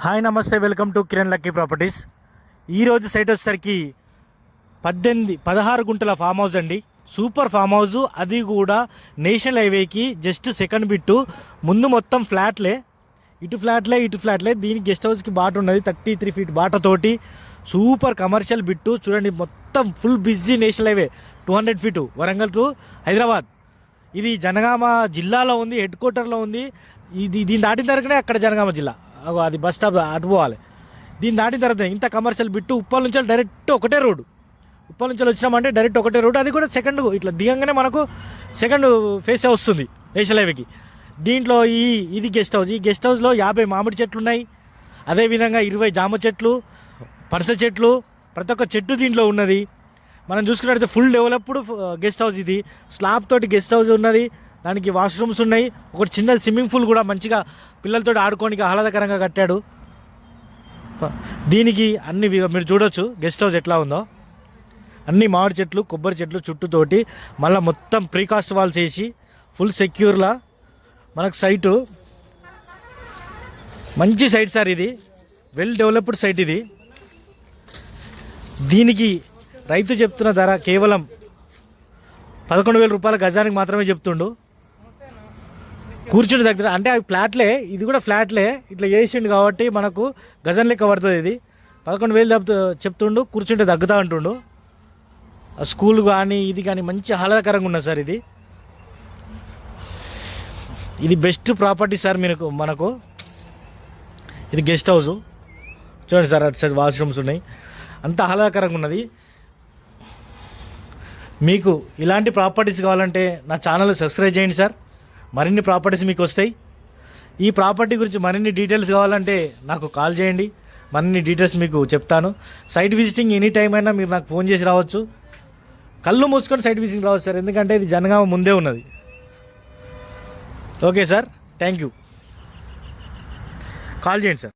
Hi నమస్తే, welcome to Kiran lucky properties. ఈరోజు site వచ్చేసరికి 16 గుంటల ఫామ్ హౌస్ అండి. సూపర్ ఫామ్ హౌస్, అది కూడా నేషనల్ హైవేకి జస్ట్ సెకండ్ బిట్టు. ముందు మొత్తం ఫ్లాట్లే, ఇటు ఫ్లాట్లే. దీనికి గెస్ట్ హౌస్కి బాట ఉన్నది, 33 ఫీట్ బాటతోటి. సూపర్ కమర్షియల్ బిట్టు చూడండి. మొత్తం full busy national highway 200 feet, Warangal to Hyderabad. ఇది జనగామ జిల్లాలో ఉంది, హెడ్ క్వార్టర్లో ఉంది. దీన్ని దాటిన తర్వాతనే అక్కడ జనగామ జిల్లా, అది బస్ స్టాప్ అటు పోవాలి. దీన్ని దాటిన తర్వాత ఇంత కమర్షియల్ బిట్టు. ఉప్పల్ నుంచి డైరెక్ట్ ఒకటే రోడ్డు. ఉప్పల్ నుంచి వచ్చినామంటే డైరెక్ట్ ఒకటే రోడ్డు. అది కూడా సెకండ్, ఇట్లా దిగంగానే మనకు సెకండ్ ఫేసే వస్తుంది నేషనల్ హైవేకి. దీంట్లో ఇది గెస్ట్ హౌస్. ఈ గెస్ట్ హౌస్లో 50 మామిడి చెట్లు ఉన్నాయి. అదేవిధంగా 20 జామ చెట్లు, పనస చెట్లు, ప్రతి ఒక్క చెట్టు దీంట్లో ఉన్నది. మనం చూసుకున్నట్లయితే ఫుల్ డెవలప్డ్ గెస్ట్ హౌస్ ఇది. స్లాబ్ తోటి గెస్ట్ హౌస్ ఉన్నది. దానికి వాష్రూమ్స్ ఉన్నాయి. ఒకటి చిన్న స్విమ్మింగ్ పూల్ కూడా మంచిగా పిల్లలతో ఆడుకోనికి ఆహ్లాదకరంగా కట్టాడు. దీనికి అన్ని మీరు చూడొచ్చు గెస్ట్ హౌస్ ఎట్లా ఉందో. అన్ని మామిడి చెట్లు, కొబ్బరి చెట్లు చుట్టూతోటి, మళ్ళీ మొత్తం ప్రీకాస్ట్ వాల్స్ వేసి ఫుల్ సెక్యూర్లా మనకు సైటు. మంచి సైట్ సార్ ఇది, వెల్ డెవలప్డ్ సైట్ ఇది. దీనికి రైతు చెప్తున్న ధర కేవలం 11,000 రూపాయల గజానికి మాత్రమే చెప్తుండు. కూర్చుని దగ్గర అంటే అవి ఫ్లాట్లే, ఇది కూడా ఫ్లాట్లే. ఇట్లా చేసిండు కాబట్టి మనకు గజం లెక్క పడుతుంది. ఇది 11,000 చెప్తుండు. కూర్చుంటే తగ్గుతా అంటుండు. స్కూల్ కానీ ఇది కానీ మంచి ఆహ్లాదకరంగా ఉన్నది సార్. ఇది బెస్ట్ ప్రాపర్టీ సార్ మనకు. ఇది గెస్ట్ హౌస్ చూడండి సార్. అటు సైడ్ వాష్రూమ్స్ ఉన్నాయి. అంత ఆహ్లాదకరంగా ఉన్నది. మీకు ఇలాంటి ప్రాపర్టీస్ కావాలంటే నా ఛానల్ సబ్స్క్రైబ్ చేయండి సార్. మరిన్ని ప్రాపర్టీస్ మీకు వస్తాయి. ఈ ప్రాపర్టీ గురించి మరిన్ని డీటెయిల్స్ కావాలంటే నాకు కాల్ చేయండి. మరిన్ని డీటెయిల్స్ మీకు చెప్తాను. సైట్ విజిటింగ్ ఎనీ టైం అయినా మీరు నాకు ఫోన్ చేసి రావచ్చు. కళ్ళు మూసుకొని సైట్ విజిటింగ్ రావచ్చు సార్, ఎందుకంటే ఇది జనగామ ముందే ఉన్నది. Okay sir, thank you. Call చేయండి సార్.